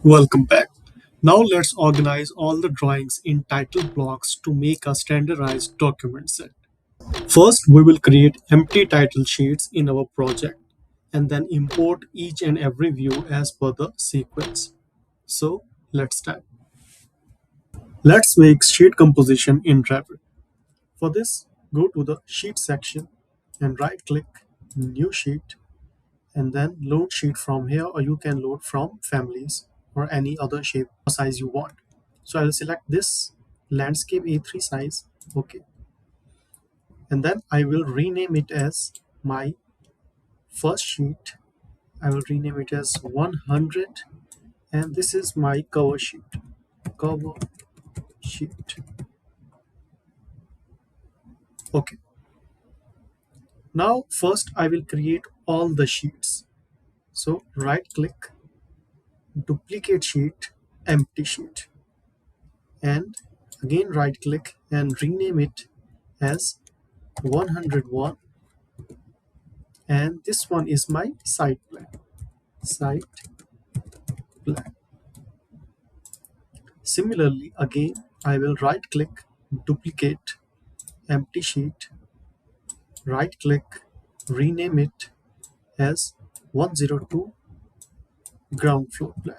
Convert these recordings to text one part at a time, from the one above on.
Welcome back. Now let's organize all the drawings in title blocks to make a standardized document set. First, we will create empty title sheets in our project and then import each and every view as per the sequence. So let's start. Let's make sheet composition in Revit. For this, go to the sheet section and right click new sheet and then load sheet from here, or you can load from families or any other shape or size you want. So I'll select this landscape A3 size. Okay, and then I will rename it as my first sheet. I will rename it as 100, and this is my cover sheet. Cover sheet. Okay, now first I will create all the sheets. So right click, duplicate sheet, empty sheet, and again right click and rename it as 101, and this one is my site plan. Site plan. Similarly, again I will right click, duplicate, empty sheet, right click, rename it as 102 ground floor plan.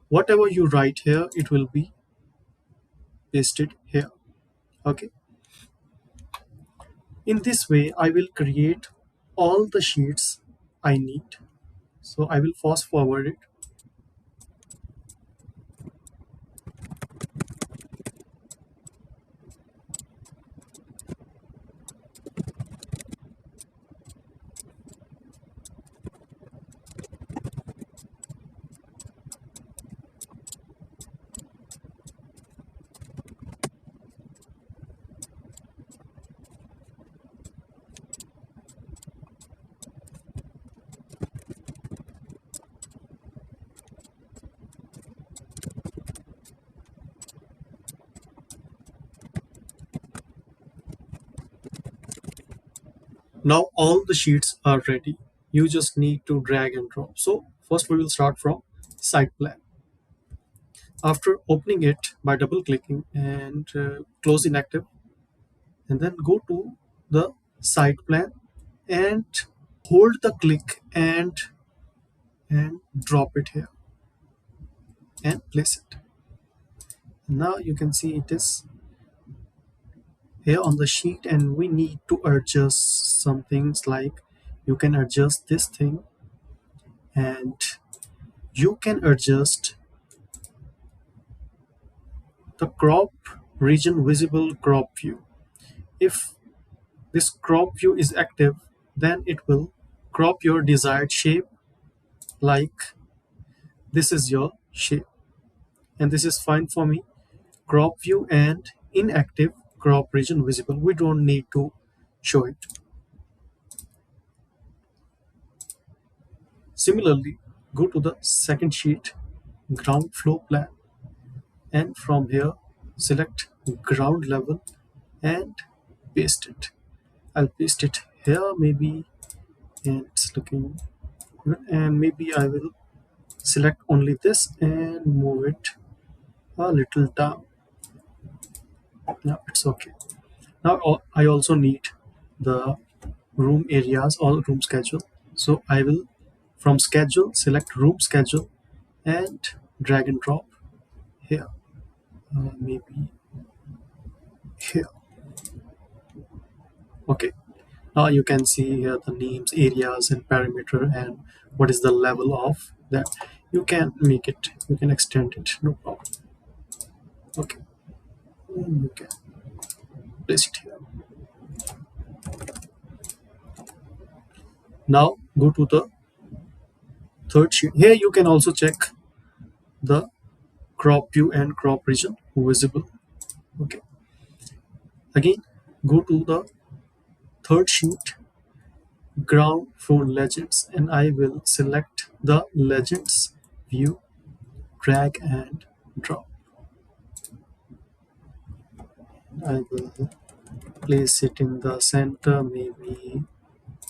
Whatever you write here, it will be pasted here. Okay, in this way I will create all the sheets I need. So I will fast forward it. Now all the sheets are ready. You just need to drag and drop. So first we will start from site plan. After opening it by double clicking and close inactive, and then go to the site plan and hold the click and drop it here and place it. Now you can see it is here on the sheet, and we need to adjust some things, like you can adjust this thing, and you can adjust the crop region visible crop view. If this crop view is active, then it will crop your desired shape, like this is your shape, and this is fine for me. Crop view and inactive crop region visible, we don't need to show it. Similarly, go to the second sheet, ground floor plan, and from here select ground level and paste it. I'll paste it here maybe, and it's looking good. And maybe I will select only this and move it a little down. Now it's okay. Now I also need the room areas or room schedule. So I will from schedule select room schedule and drag and drop here, maybe here. Okay, now you can see here the names, areas, and parameter, and what is the level of that. You can make it, you can extend it, no problem. Okay, and you can place it here. Now go to the third sheet. Here you can also check the crop view and crop region visible. Okay, again go to the third sheet, ground floor legends, and I will select the legends view, drag and drop. I will place it in the center, maybe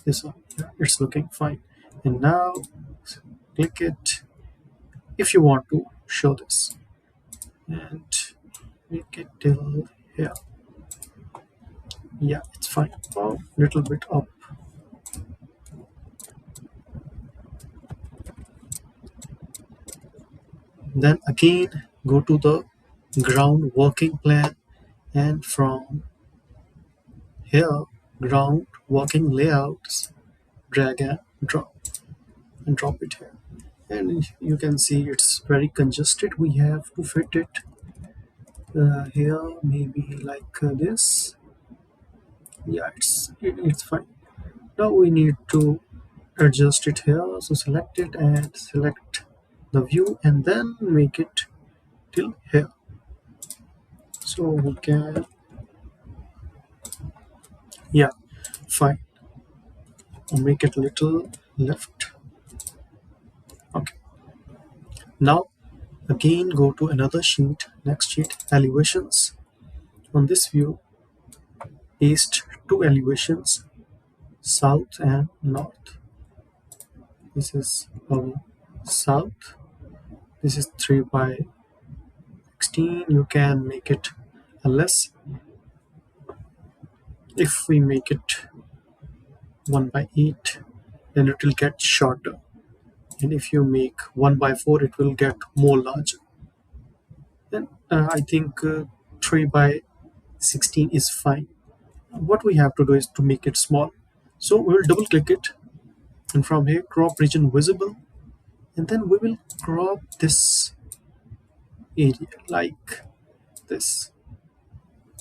This one, yeah, it's looking fine. And now click it if you want to show this, and make it till here. Yeah, it's fine. Oh, little bit up. Then again go to the ground working plan, and from here ground working layouts, drag and drop it here. And you can see it's very congested. We have to fit it here, maybe like this. Yeah, it's fine. Now we need to adjust it here. So select it and select the view, and then make it till here. So we can, yeah, fine. I'll make it little left. Okay. Now again go to another sheet, next sheet, elevations. On this view, paste two elevations, south and north. This is south. This is 3 by 16. You can make it a less. If we make it 1 by 8, then it will get shorter. And if you make 1 by 4, it will get more larger. Then I think 3 by 16 is fine. What we have to do is to make it small. So we will double click it, and from here crop region visible, and then we will crop this area like this,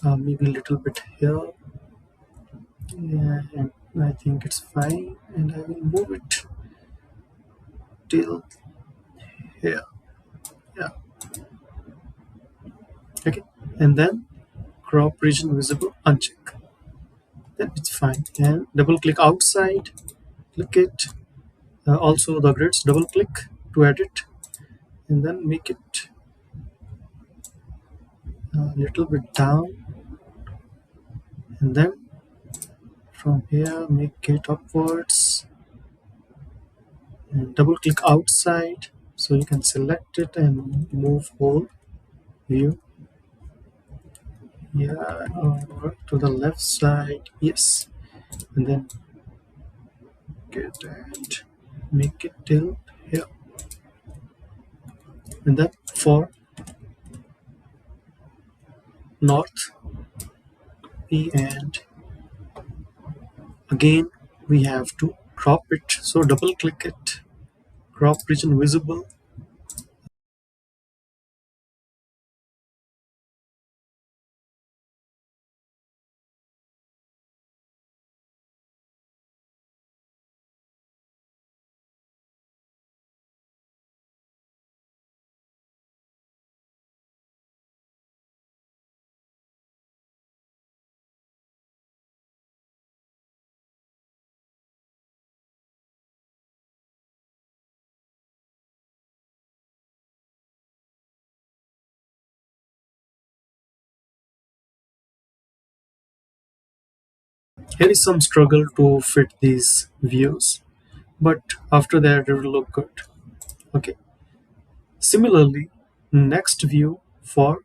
maybe a little bit here. Yeah, and I think it's fine, and I will move it till here. Yeah, okay. And then crop region visible, uncheck. Then it's fine. And double click outside, click it. Also the grids, double click to edit, and then make it a little bit down, and then from here make it upwards, and double click outside, so you can select it and move whole view. Yeah, or to the left side, yes. And then get and make it till here. And then for north, and again we have to crop it. So double click it, crop region visible. Here is some struggle to fit these views, but after that it will look good. Okay. Similarly, next view for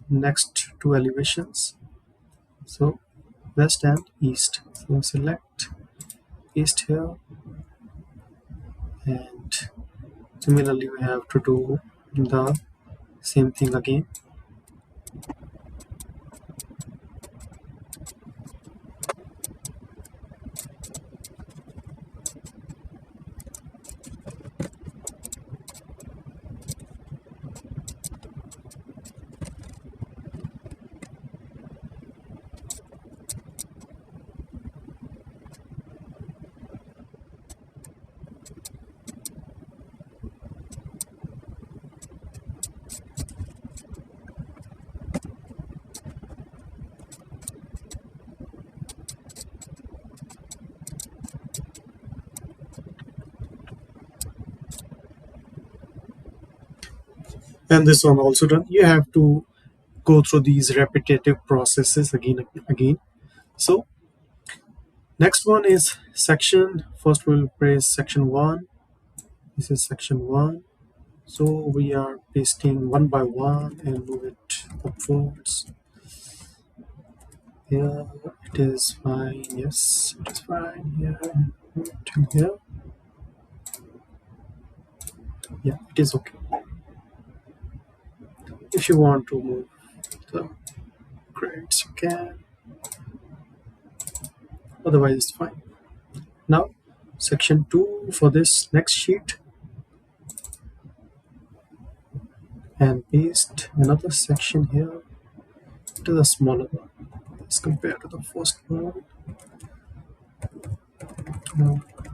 next two elevations. So west and east. So select east here, and similarly we have to do the same thing again. And this one also done. You have to go through these repetitive processes again and again. So Next one is section. First we'll press section 1. This is section 1. So we are pasting one by one and move it upwards. Here it is fine. Yes, it is fine. Here to here. Yeah, it is okay. If you want to move the grades, you can. Otherwise, it's fine. Now, section 2 for this next sheet, and paste another section here. It is a smaller one as compared to the first one.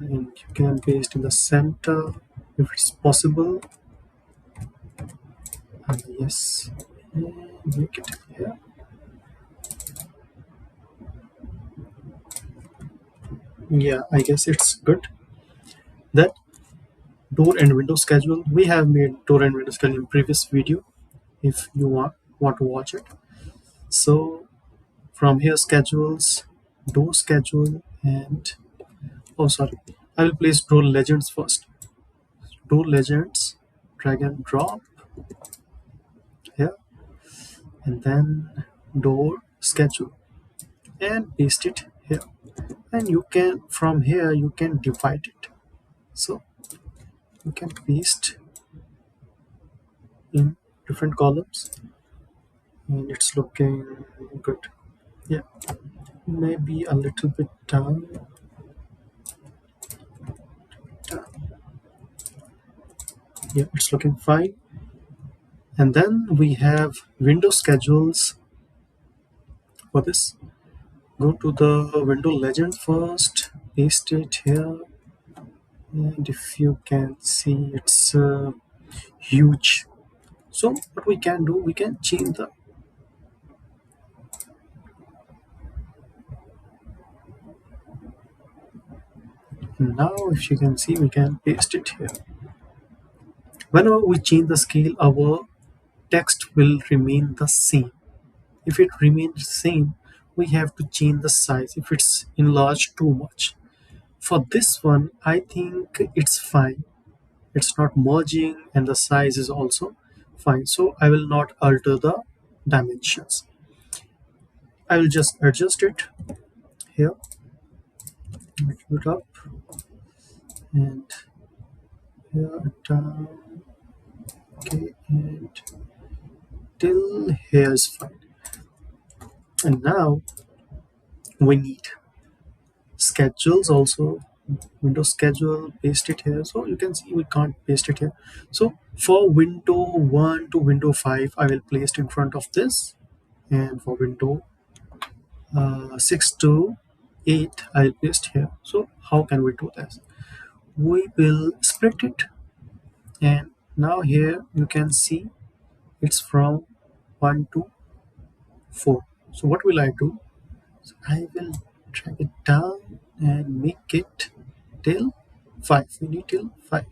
And you can paste in the center if it's possible. And yes, and make it here. Yeah, I guess it's good. Then door and window schedule. We have made door and window schedule in previous video if you want to watch it. So from here schedules, door schedule, and oh sorry, I will place door legends first. Door legends, drag and drop here, and then door schedule and paste it here. And you can from here you can divide it. So you can paste in different columns, and it's looking good. Yeah, maybe a little bit down. Yeah, it's looking fine. And then we have window schedules for this. Go to the window legend first, paste it here, and if you can see, it's huge. So what we can do, we can change the now if you can see, we can paste it here. Whenever we change the scale, our text will remain the same. If it remains same, we have to change the size if it's enlarged too much. For this one, I think it's fine. It's not merging and the size is also fine. So I will not alter the dimensions. I will just adjust it here, little it up, and here down. Okay, and till here is fine. And now we need schedules also. Window schedule, paste it here. So you can see we can't paste it here. So for window 1 to window 5, I will place it in front of this, and for window 6 to 8, I'll paste here. So how can we do this? We will split it, and now here you can see it's from 1 to 4. So what will I do? So I will drag it down and make it till 5. We need till 5.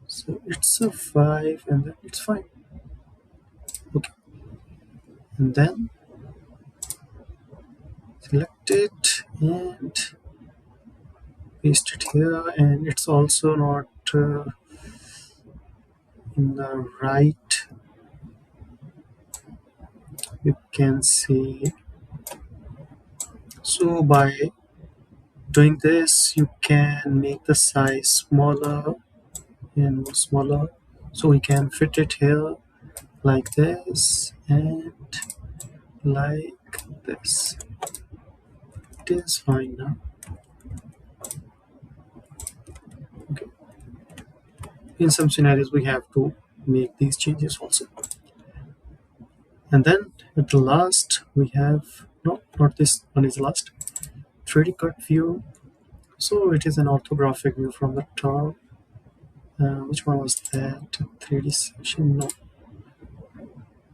So it's a 5 and then it's fine. Okay. And then select it and paste it here, and it's also not in the right. You can see. So by doing this, you can make the size smaller and smaller, so we can fit it here like this and like this. It is fine now. Okay. In some scenarios we have to make these changes also. And then at the last we have, no, not this one is last, 3D cut view. So it is an orthographic view from the top. Which one was that? 3D section? No,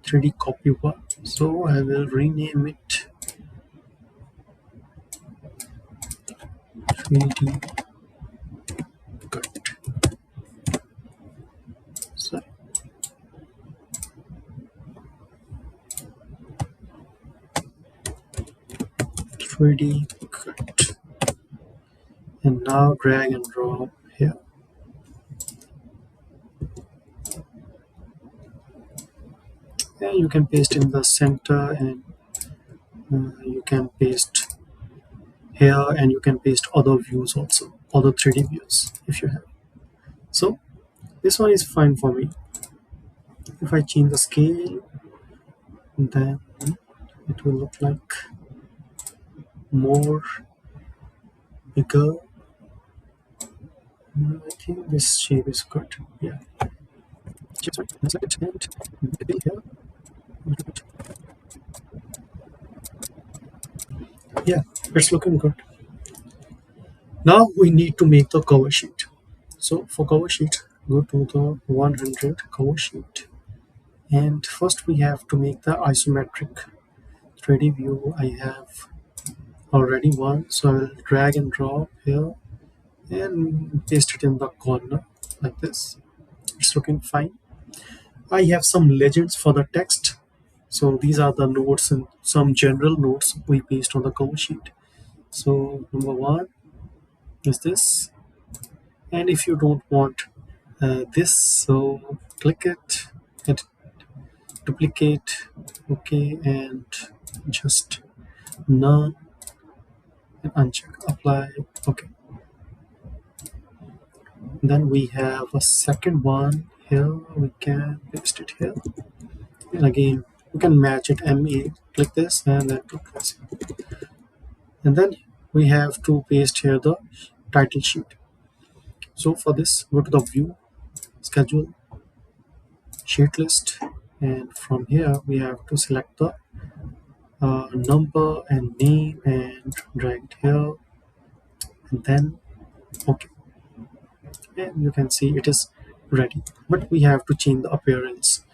3D copy one. So I will rename it 3D cut. Sorry. Pretty good. And now drag and drop here. And you can paste in the center, and you can paste here, and you can paste other views also, other 3D views if you have. So this one is fine for me. If I change the scale, then it will look like more bigger. I think this shape is good. Yeah. Sorry, select it and middle here. Yeah, it's looking good. Now we need to make the cover sheet. So for cover sheet, go to the 100 cover sheet. And first we have to make the isometric 3D view. I have already one, so I will drag and drop here and paste it in the corner like this. It's looking fine. I have some legends for the text. So these are the notes and some general notes we paste on the cover sheet. So number one is this. And if you don't want this, so click it and duplicate, okay, and just none and uncheck apply, okay. Then we have a second one here, we can paste it here, and again we can match it, MA, click this and then click this, and then we have to paste here the title sheet. So for this, go to the view, schedule, sheet list, and from here we have to select the number and name and drag it here, and then okay, and you can see it is ready, but we have to change the appearance.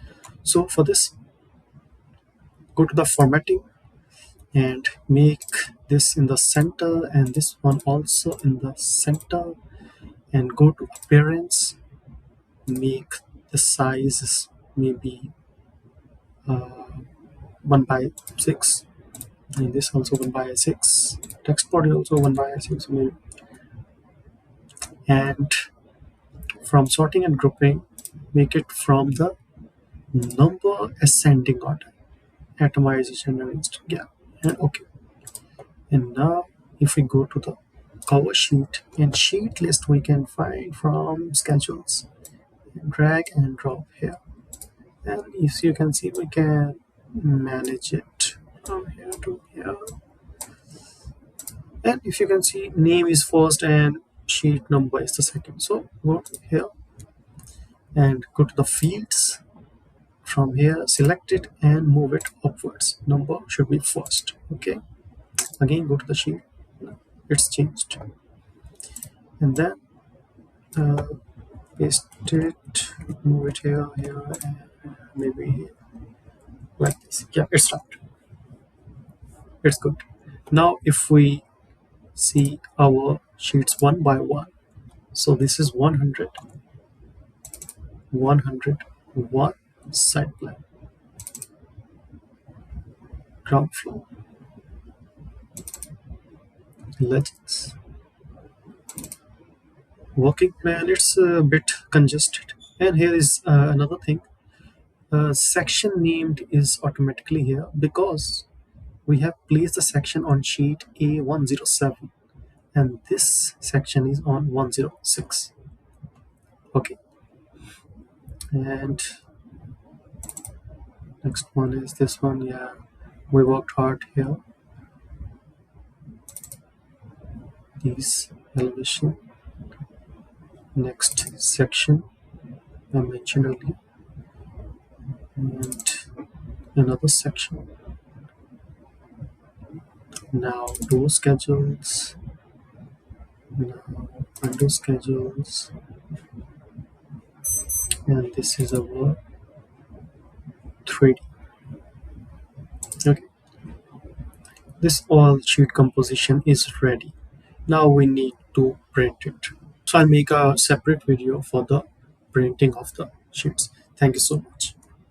So for this, go to the formatting and make this in the center and this one also in the center, and go to appearance, make the size maybe 1 by 6, and this also 1 by 6, text body also 1 by 6 maybe. And from sorting and grouping, make it from the number ascending order, atomization and instant, yeah, and okay. And now if we go to the cover sheet and sheet list, we can find from schedules, drag and drop here, and if you can see, we can manage it from here to here. And if you can see, name is first and sheet number is the second. So go here and go to the fields. From here, select it and move it upwards. Number should be first. Okay. Again, go to the sheet. It's changed. And then paste it, move it here, here, and maybe like this. Yeah, it's right. It's good. Now, if we see our sheets one by one, so this is 100, 101 side plan, ground floor, legends, working plan. It's a bit congested. And here is another thing. Section named is automatically here because we have placed the section on sheet A107 and this section is on 106. Okay, and next one is this one. Yeah, we worked hard here. These elevation, next section I mentioned earlier, and another section. Now do schedules, now undo schedules, and this is our 3D. Okay, this all sheet composition is ready. Now we need to print it. So I'll make a separate video for the printing of the sheets. Thank you so much.